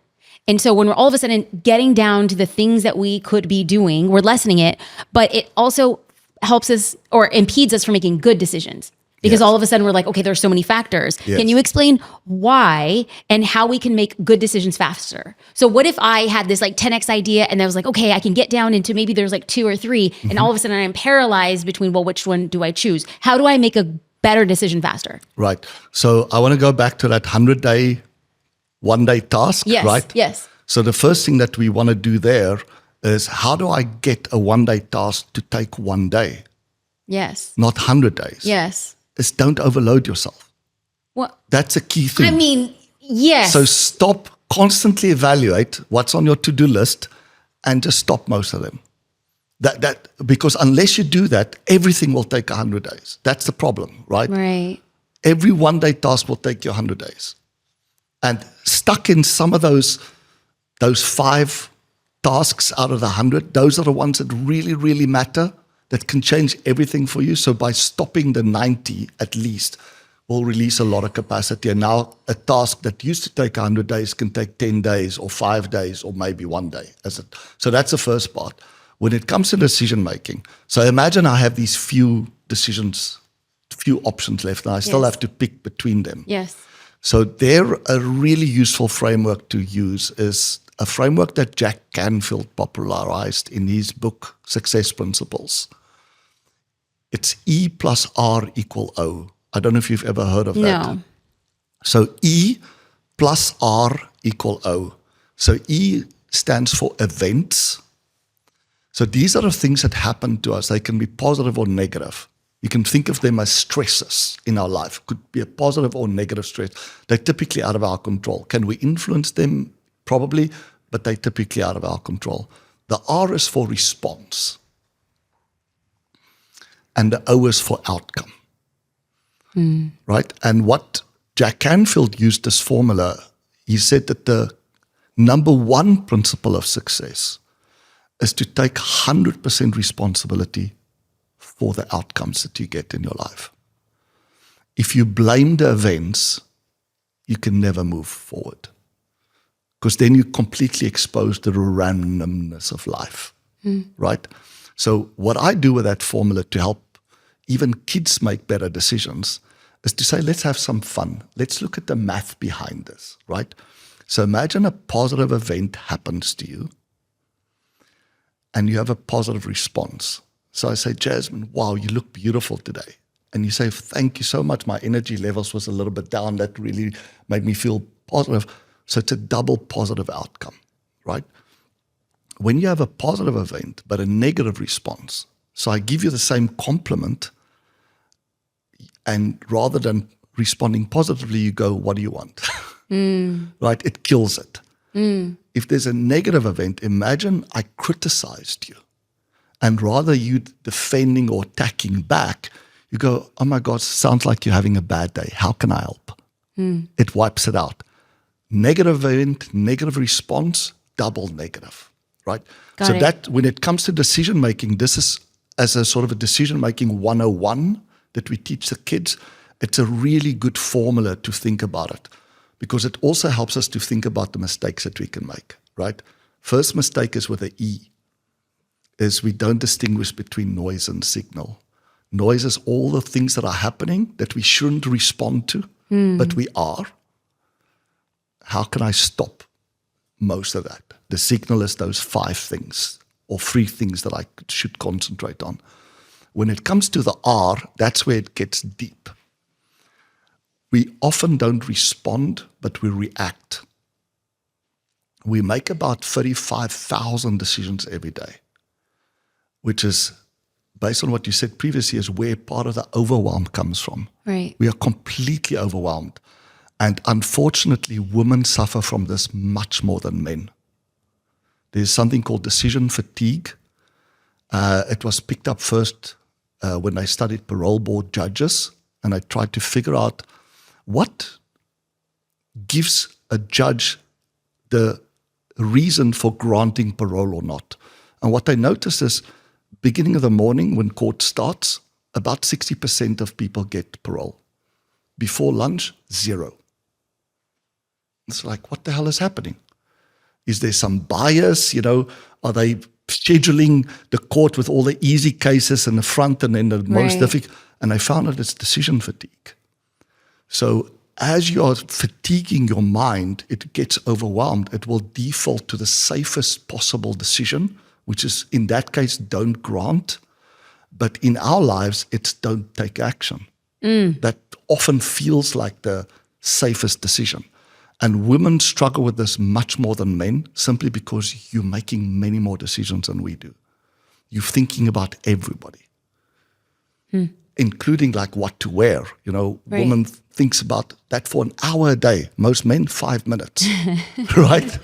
And so when we're all of a sudden getting down to the things that we could be doing, we're lessening it, but it also helps us or impedes us from making good decisions. Because all of a sudden we're like, okay, there's so many factors. Yes. Can you explain why and how we can make good decisions faster? So what if I had this like 10x idea and I was like, okay, I can get down into maybe there's like 2 or 3 and all of a sudden I'm paralyzed between, well, which one do I choose? How do I make a better decision faster? Right. So I want to go back to that 100-day, one-day task, Yes, right? yes. So the first thing that we want to do there is, how do I get a one-day task to take 1 day, Yes. not 100 days? Yes. Is don't overload yourself. Well, That's a key thing. I mean, yes. So stop, constantly evaluate what's on your to-do list and just stop most of them. Because unless you do that, everything will take 100 days. That's the problem, right? Right. Every one-day task will take you 100 days. And stuck in some of those 5 tasks out of the 100, those are the ones that really, really matter, that can change everything for you. So by stopping the 90 at least, will release a lot of capacity. And now a task that used to take 100 days can take 10 days or 5 days or maybe 1 day. So that's the first part. When it comes to decision making, so imagine I have these few options left, and I still have to pick between them. Yes. So there, a really useful framework to use is a framework that Jack Canfield popularized in his book, Success Principles. It's E plus R equal O. I don't know if you've ever heard of that. No. So E plus R equal O. So E stands for events. So these are the things that happen to us. They can be positive or negative. You can think of them as stresses in our life. Could be a positive or negative stress. They're typically out of our control. Can we influence them? Probably, but they're typically out of our control. The R is for response. And the O is for outcome. Right? And what Jack Canfield used this formula, he said that the number one principle of success is to take 100% responsibility for the outcomes that you get in your life. If you blame the events, you can never move forward, because then you completely expose the randomness of life, right? So what I do with that formula to help even kids make better decisions is to say, let's have some fun. Let's look at the math behind this, right? So imagine a positive event happens to you and you have a positive response. So I say, Jasmine, wow, you look beautiful today. And you say, thank you so much. My energy levels was a little bit down. That really made me feel positive. So it's a double positive outcome, right? When you have a positive event, but a negative response, so I give you the same compliment, and rather than responding positively, you go, what do you want? Right? It kills it. If there's a negative event, imagine I criticized you. And rather you defending or attacking back, you go, oh my God, sounds like you're having a bad day. How can I help? It wipes it out. Negative event, negative response, double negative, right? Got it. That when it comes to decision making, this is as a sort of a decision making 101 that we teach the kids. It's a really good formula to think about it, because it also helps us to think about the mistakes that we can make, right? First mistake is with an E, is we don't distinguish between noise and signal. Noise is all the things that are happening that we shouldn't respond to, but we are. How can I stop most of that? The signal is those 5 things or 3 things that I should concentrate on. When it comes to the R, that's where it gets deep. We often don't respond, but we react. We make about 35,000 decisions every day, which is, based on what you said previously, is where part of the overwhelm comes from. Right. We are completely overwhelmed. And unfortunately, women suffer from this much more than men. There's something called decision fatigue. It was picked up first when I studied parole board judges, and I tried to figure out what gives a judge the reason for granting parole or not. And what I noticed is, beginning of the morning when court starts, about 60% of people get parole. Before lunch, 0. It's like, what the hell is happening? Is there some bias? Are they scheduling the court with all the easy cases in the front and then the most difficult? And I found out it's decision fatigue. So as you are fatiguing your mind, it gets overwhelmed. It will default to the safest possible decision, which is, in that case, don't grant. But in our lives, it's don't take action. That often feels like the safest decision. And women struggle with this much more than men, simply because you're making many more decisions than we do. You're thinking about everybody, including like what to wear. Woman thinks about that for an hour a day. Most men, 5 minutes, right?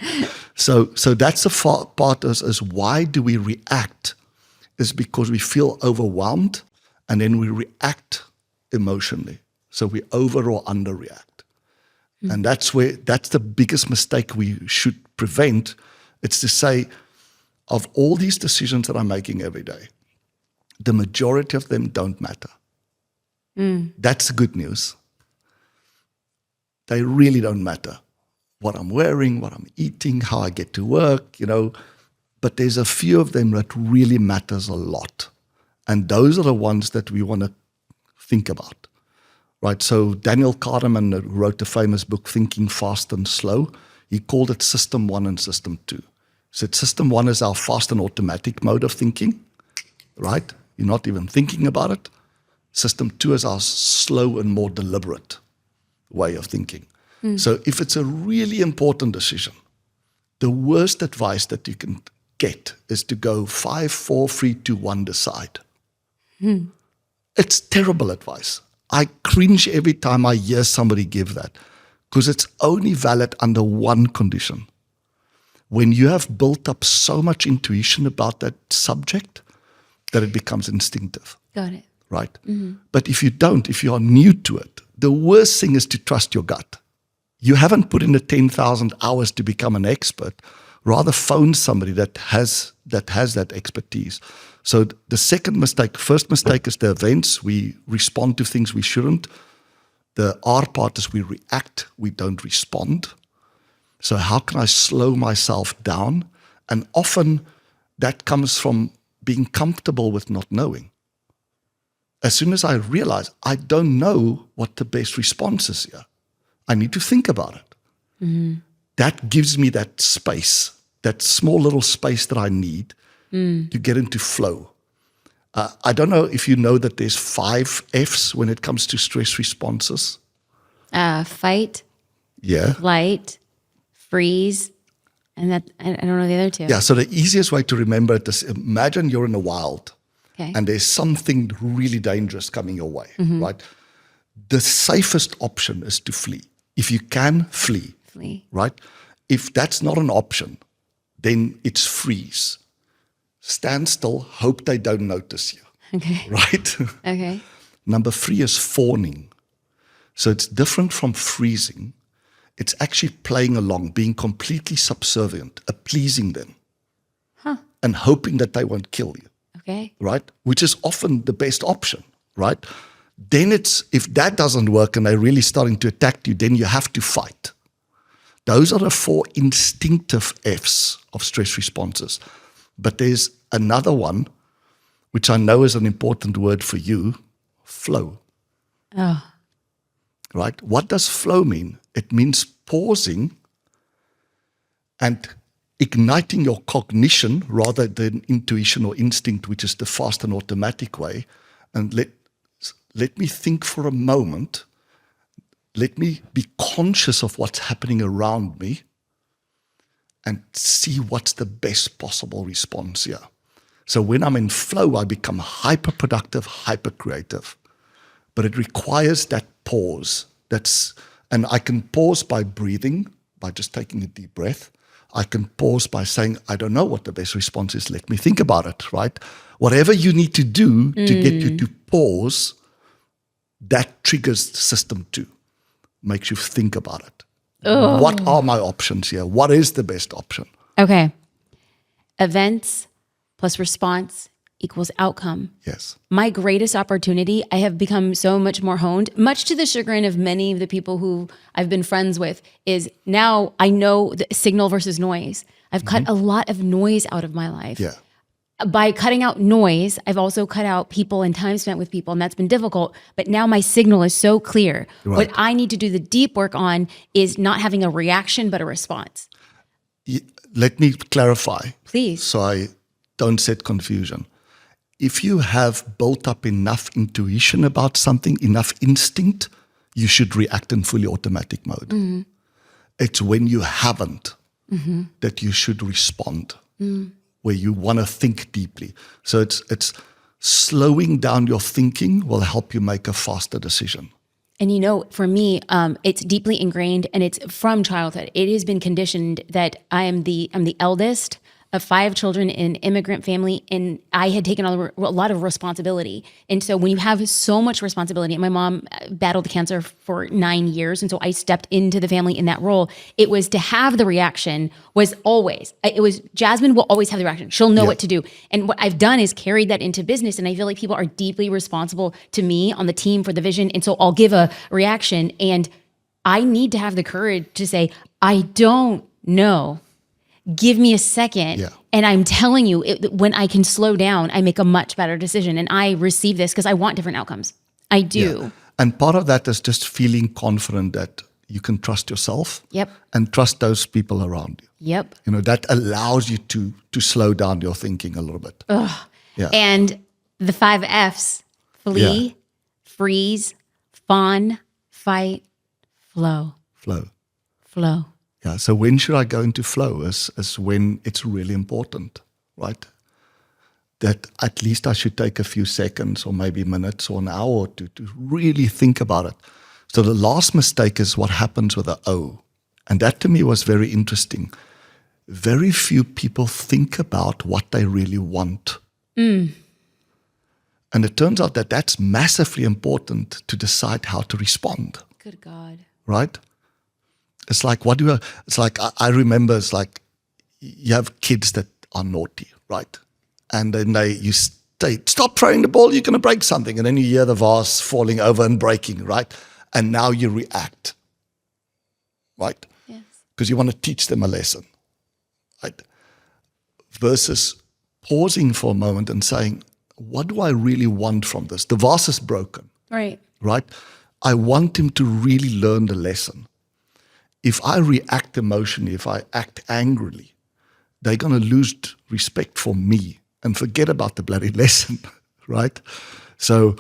So that's the part is why do we react? Is because we feel overwhelmed, and then we react emotionally. So we over or underreact. And that's the biggest mistake we should prevent. It's to say, of all these decisions that I'm making every day, the majority of them don't matter. That's the good news. They really don't matter. What I'm wearing, what I'm eating, how I get to work, but there's a few of them that really matters a lot. And those are the ones that we want to think about. Right, so Daniel Kahneman, who wrote the famous book, Thinking Fast and Slow, he called it System 1 and System 2. He said System 1 is our fast and automatic mode of thinking, right? You're not even thinking about it. System 2 is our slow and more deliberate way of thinking. So if it's a really important decision, the worst advice that you can get is to go 5, 4, 3, 2, 1, decide. It's terrible advice. I cringe every time I hear somebody give that, because it's only valid under one condition. When you have built up so much intuition about that subject that it becomes instinctive. Got it. Right? But if you don't, if you are new to it, the worst thing is to trust your gut. You haven't put in the 10,000 hours to become an expert. Rather phone somebody that has that expertise. So the first mistake is the events. We respond to things we shouldn't. The R part is we react, we don't respond. So how can I slow myself down? And often that comes from being comfortable with not knowing. As soon as I realize I don't know what the best response is here, I need to think about it. Mm-hmm. That gives me that space, that small little space that I need to get into flow. I don't know if you know that there's 5 F's when it comes to stress responses. Fight, flight, freeze, and that I don't know the other 2. Yeah, so the easiest way to remember it is imagine you're in the wild okay. and there's something really dangerous coming your way, right? The safest option is to flee. If you can, flee. Right? If that's not an option, then it's freeze. Stand still, hope they don't notice you. Okay. Right? Okay. Number 3 is fawning. So it's different from freezing. It's actually playing along, being completely subservient, pleasing them, and hoping that they won't kill you. Okay. Right? Which is often the best option, right? Then if that doesn't work and they're really starting to attack you, then you have to fight. Those are the 4 instinctive F's of stress responses. But there's another one, which I know is an important word for you, flow. Oh. Right? What does flow mean? It means pausing and igniting your cognition rather than intuition or instinct, which is the fast and automatic way. And let me think for a moment. Let me be conscious of what's happening around me and see what's the best possible response here. So when I'm in flow, I become hyper-productive, hyper-creative. But it requires that pause. And I can pause by breathing, by just taking a deep breath. I can pause by saying, I don't know what the best response is. Let me think about it, right? Whatever you need to do to get you to pause, that triggers the system too. Makes you think about it. Oh. What are my options here? What is the best option? Okay. Events plus response equals outcome. Yes. My greatest opportunity, I have become so much more honed, much to the chagrin of many of the people who I've been friends with, is now I know the signal versus noise. I've cut a lot of noise out of my life. Yeah. By cutting out noise, I've also cut out people and time spent with people, and that's been difficult. But now my signal is so clear. Right. What I need to do the deep work on is not having a reaction, but a response. Let me clarify. Please. So I don't set confusion. If you have built up enough intuition about something, enough instinct, you should react in fully automatic mode. Mm-hmm. It's when you haven't that you should respond. Where you want to think deeply. So it's slowing down your thinking will help you make a faster decision. And for me, it's deeply ingrained, and it's from childhood. It has been conditioned that I'm the eldest of 5 children in an immigrant family, and I had taken on a lot of responsibility. And so when you have so much responsibility, and my mom battled cancer for 9 years, and so I stepped into the family in that role, it was to have the reaction Jasmine will always have the reaction. She'll know what to do. And what I've done is carried that into business, and I feel like people are deeply responsible to me on the team for the vision, and so I'll give a reaction, and I need to have the courage to say, I don't know. Give me a second. And I'm telling you, when I can slow down, I make a much better decision. And I receive this because I want different outcomes. I do. Yeah. And part of that is just feeling confident that you can trust yourself. And trust those people around you. That allows you to slow down your thinking a little bit. And the 5 F's, flee, freeze, fawn, fight, flow. Flow. Yeah, so when should I go into flow is when it's really important, right? That at least I should take a few seconds or maybe minutes or an hour to really think about it. So the last mistake is what happens with the O. And that to me was very interesting. Very few people think about what they really want. And it turns out that that's massively important to decide how to respond. Good God. Right? It's like, I remember, it's like you have kids that are naughty, right? And then you say, stop throwing the ball, you're going to break something. And then you hear the vase falling over and breaking, right? And now you react, right? Yes. Because you want to teach them a lesson, right? Versus pausing for a moment and saying, what do I really want from this? The vase is broken. Right. Right? I want him to really learn the lesson. If I react emotionally, if I act angrily, they're going to lose respect for me and forget about the bloody lesson, right? So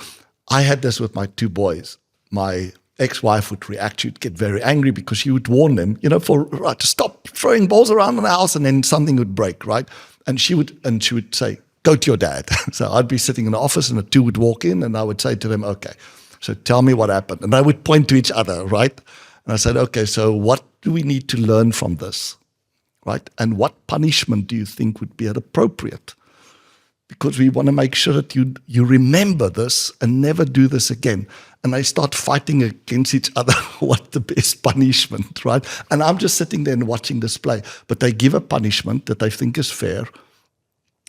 I had this with my two boys. My ex-wife would react. She'd get very angry because she would warn them, to stop throwing balls around in the house, and then something would break, right? And she would say, go to your dad. So I'd be sitting in the office and the two would walk in and I would say to them, okay, so tell me what happened. And I would point to each other, right? And I said, okay, so what do we need to learn from this, right? And what punishment do you think would be appropriate? Because we want to make sure that you remember this and never do this again. And they start fighting against each other. What the best punishment, right? And I'm just sitting there and watching this play. But they give a punishment that they think is fair,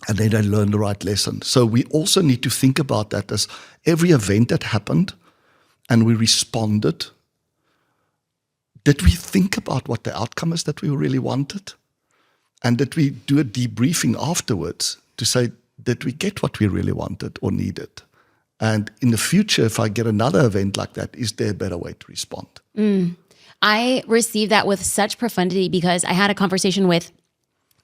and then they learn the right lesson. So we also need to think about that as every event that happened and we responded. Did we think about what the outcome is that we really wanted? And did we do a debriefing afterwards to say, did we get what we really wanted or needed? And in the future, if I get another event like that, is there a better way to respond? I received that with such profundity because I had a conversation with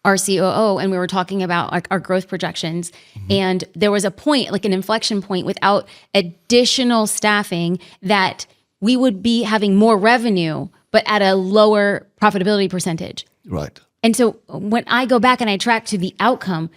our COO and we were talking about our growth projections. Mm-hmm. And there was a point, like an inflection point without additional staffing, that we would be having more revenue, but at a lower profitability percentage. Right. And so when I go back and I track to the outcome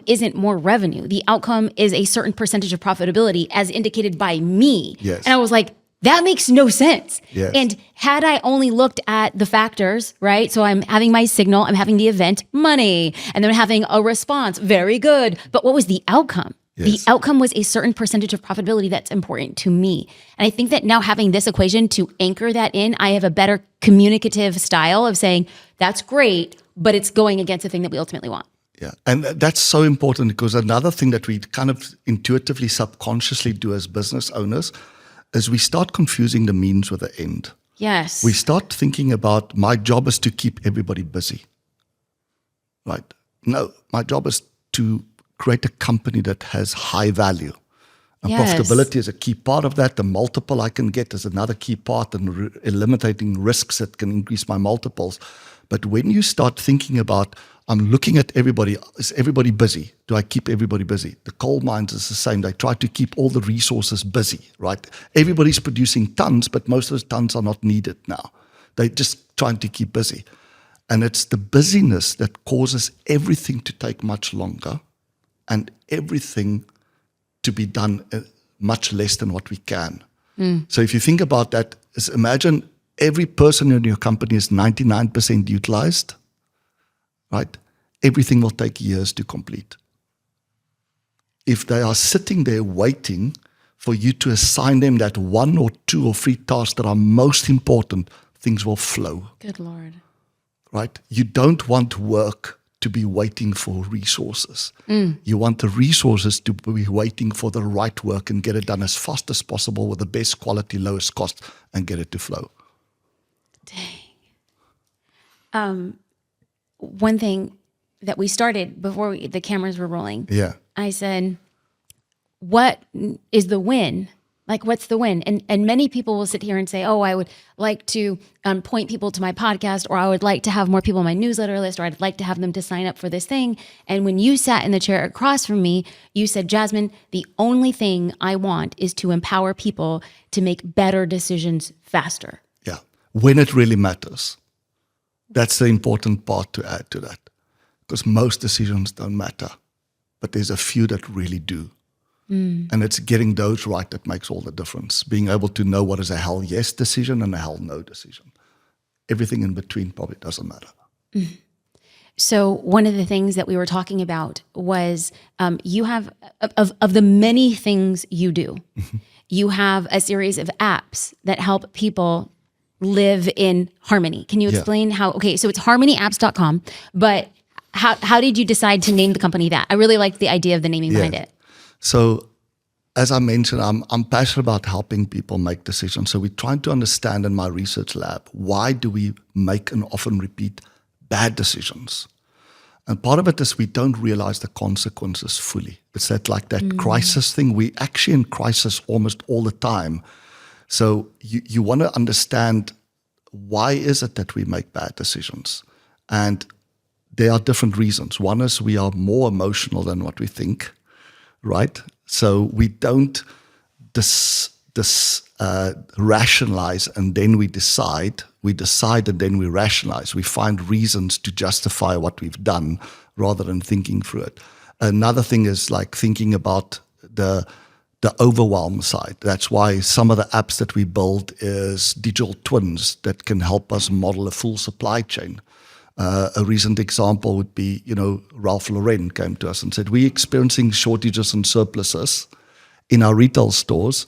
isn't more revenue. The outcome is a certain percentage of profitability as indicated by me. Yes. And I was like, that makes no sense. Yes. And had I only looked at the factors, right? So I'm having my signal, I'm having the event, money, and then having a response, very good. But what was the outcome? Yes. The outcome was a certain percentage of profitability that's important to me. And I think that now having this equation to anchor that in, I have a better communicative style of saying, that's great, but it's going against the thing that we ultimately want. Yeah, and that's so important because another thing that we kind of intuitively, subconsciously do as business owners is we start confusing the means with the end. Yes. We start thinking about my job is to keep everybody busy, right? No, my job is to create a company that has high value. And profitability is a key part of that. The multiple I can get is another key part, and eliminating risks that can increase my multiples. But when you start thinking about, I'm looking at everybody, is everybody busy? Do I keep everybody busy? The coal mines is the same. They try to keep all the resources busy, right? Everybody's producing tons, but most of those tons are not needed now. They're just trying to keep busy. And it's the busyness that causes everything to take much longer and everything to be done much less than what we can. So if you think about that, is imagine every person in your company is 99% utilized, right? Everything will take years to complete. If they are sitting there waiting for you to assign them that 1 or 2 or 3 tasks that are most important, things will flow. Good Lord. Right? You don't want work to be waiting for resources. You want the resources to be waiting for the right work and get it done as fast as possible with the best quality, lowest cost, and get it to flow. Dang. One thing that we started before the cameras were rolling, I said, what is the win? Like, what's the win? And many people will sit here and say, oh, I would like to point people to my podcast, or I would like to have more people on my newsletter list, or I'd like to have them to sign up for this thing. And when you sat in the chair across from me, you said, Jasmine, the only thing I want is to empower people to make better decisions faster. Yeah, when it really matters. That's the important part to add to that. Because most decisions don't matter, but there's a few that really do. And it's getting those right that makes all the difference. Being able to know what is a hell yes decision and a hell no decision. Everything in between probably doesn't matter. So one of the things that we were talking about was you have, of the many things you do, you have a series of apps that help people live in harmony. Can you explain how? Okay, so it's harmonyapps.com, but how did you decide to name the company that? I really like the idea of the naming behind it. So as I mentioned, I'm passionate about helping people make decisions. So we're trying to understand in my research lab, why do we make and often repeat bad decisions? And part of it is we don't realize the consequences fully. It's that crisis thing. We actually in crisis almost all the time. So you want to understand, why is it that we make bad decisions? And there are different reasons. One is we are more emotional than what we think, right? So we don't rationalize and then we decide. We decide and then we rationalize. We find reasons to justify what we've done rather than thinking through it. Another thing is like thinking about the overwhelm side. That's why some of the apps that we build is digital twins that can help us model a full supply chain. A recent example would be, Ralph Lauren came to us and said, we're experiencing shortages and surpluses in our retail stores.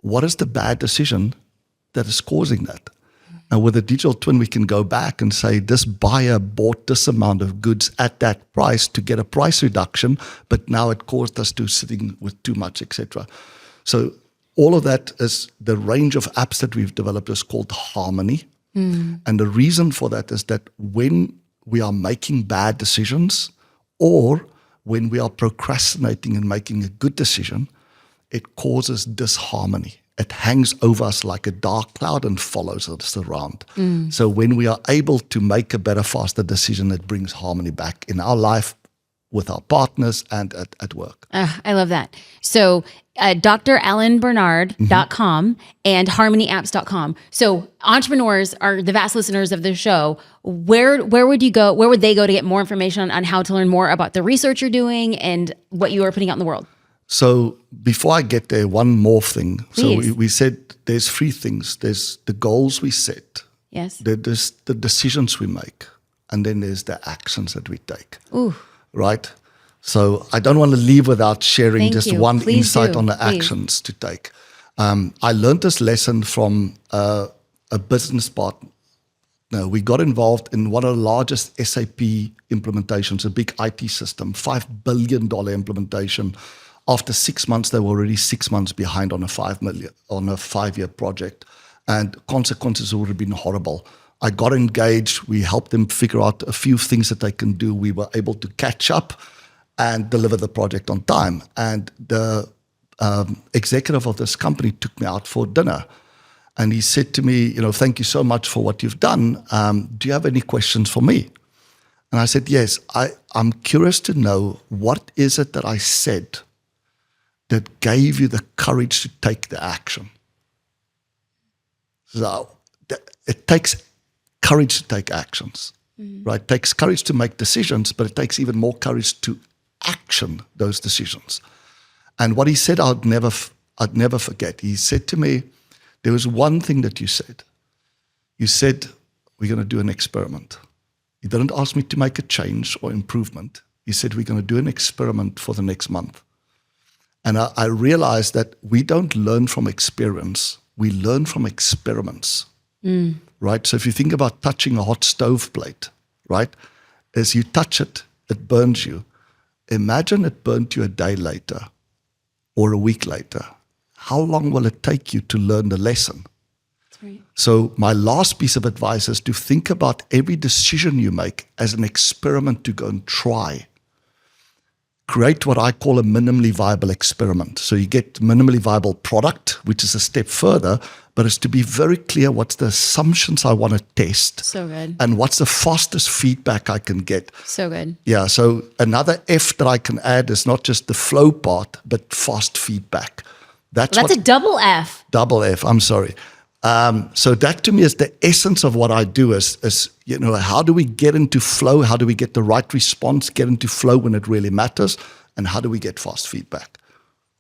What is the bad decision that is causing that? And with a digital twin, we can go back and say, this buyer bought this amount of goods at that price to get a price reduction, but now it caused us to sitting with too much, etc. So all of that is the range of apps that we've developed is called Harmony. And the reason for that is that when we are making bad decisions or when we are procrastinating and making a good decision, it causes disharmony. It hangs over us like a dark cloud and follows us around. So when we are able to make a better, faster decision, it brings harmony back in our life, with our partners, and at work. I love that. So dralanbarnard.com and harmonyapps.com. So entrepreneurs are the vast listeners of the show. Where would you go? Where would they go to get more information on how to learn more about the research you're doing and what you are putting out in the world? So before I get there, one more thing. Please. So we said there's three things. There's the goals we set. Yes. There's the decisions we make. And then there's the actions that we take. Ooh. Right? So I don't want to leave without sharing one Please insight do. on the actions to take. I learned this lesson from a business partner. Now, we got involved in one of the largest SAP implementations, a big IT system, $5 billion implementation. After 6 months, they were already 6 months behind on a 5-year project, and consequences would have been horrible. I got engaged. We helped them figure out a few things that they can do. We were able to catch up and deliver the project on time. And the executive of this company took me out for dinner. And he said to me, thank you so much for what you've done. Do you have any questions for me? And I said, yes, I'm curious to know, what is it that I said that gave you the courage to take the action? So it takes courage to take actions, right? It takes courage to make decisions, but it takes even more courage to action those decisions. And what he said, I'd never forget. He said to me, there was one thing that you said. You said, we're going to do an experiment. You didn't ask me to make a change or improvement. You said, we're going to do an experiment for the next month. And I realized that we don't learn from experience. We learn from experiments, right? So if you think about touching a hot stove plate, right? As you touch it, it burns you. Imagine it burnt you a day later or a week later. How long will it take you to learn the lesson? That's right. So my last piece of advice is to think about every decision you make as an experiment to go and try. Create what I call a minimally viable experiment. So you get minimally viable product, which is a step further, but it's to be very clear what's the assumptions I want to test. So good. And what's the fastest feedback I can get. So good. Yeah, so another F that I can add is not just the flow part, but fast feedback. That's a double F. Double F, I'm sorry. So that to me is the essence of what I do is, how do we get into flow? How do we get the right response, get into flow when it really matters? And how do we get fast feedback?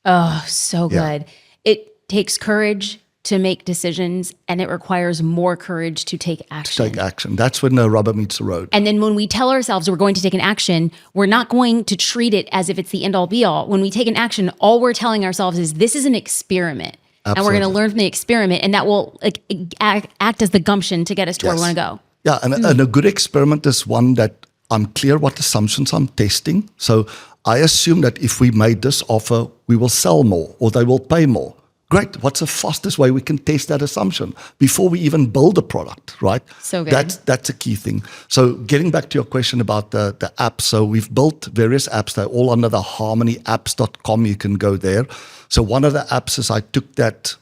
Oh, so good. It takes courage to make decisions, and it requires more courage to take action. That's when the rubber meets the road. And then when we tell ourselves we're going to take an action, we're not going to treat it as if it's the end all be all. When we take an action, all we're telling ourselves is this is an experiment. Absolutely. And we're going to learn from the experiment, and that will act as the gumption to get us to where we want to go. Yeah, and a good experiment is one that I'm clear what assumptions I'm testing. So I assume that if we made this offer, we will sell more or they will pay more. Great. What's the fastest way we can test that assumption before we even build a product, right? So good. That's a key thing. So getting back to your question about the apps. So we've built various apps. They're all under the harmonyapps.com. You can go there. So one of the apps is I took that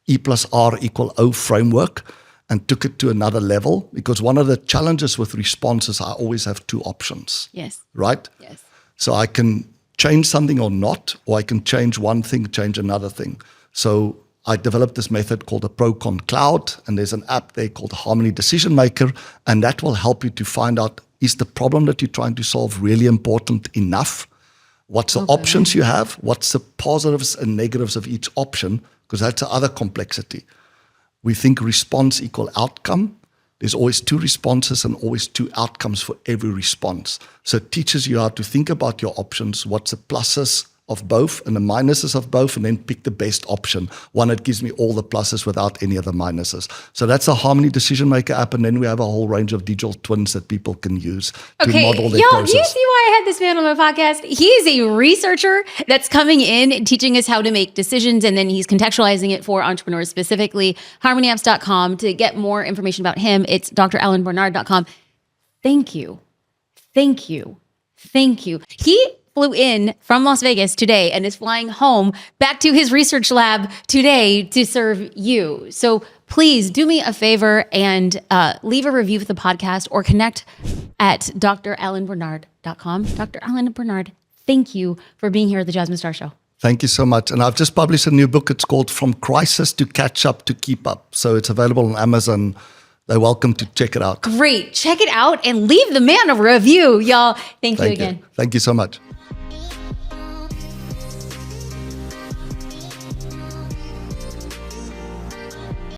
E+R=O framework and took it to another level, because one of the challenges with responses, I always have two options. Yes. Right? Yes. So I can change something or not, or I can change one thing, change another thing. So I developed this method called the Procon Cloud, and there's an app there called Harmony Decision Maker, and that will help you to find out, is the problem that you're trying to solve really important enough? What's the options you have? What's the positives and negatives of each option? Because that's the other complexity. We think response equal outcome. There's always two responses and always two outcomes for every response. So it teaches you how to think about your options, what's the pluses of both and the minuses of both, and then pick the best option, one that gives me all the pluses without any of the minuses. So that's a Harmony Decision Maker app, and then we have a whole range of digital twins that people can use to model their process. Do you see why I had this man on my podcast? He's a researcher that's coming in and teaching us how to make decisions, and then he's contextualizing it for entrepreneurs specifically. harmonyapps.com. To get more information about him, it's dralanbarnard.com. Thank you. Thank you. Thank you. He flew in from Las Vegas today and is flying home back to his research lab today to serve you. So please do me a favor and leave a review for the podcast or connect at dralanbarnard.com. Dr. Alan Barnard, thank you for being here at the Jasmine Star Show. Thank you so much. And I've just published a new book. It's called From Crisis to Catch Up to Keep Up. So it's available on Amazon. They're welcome to check it out. Great. Check it out and leave the man a review, y'all. Thank you again. Thank you so much.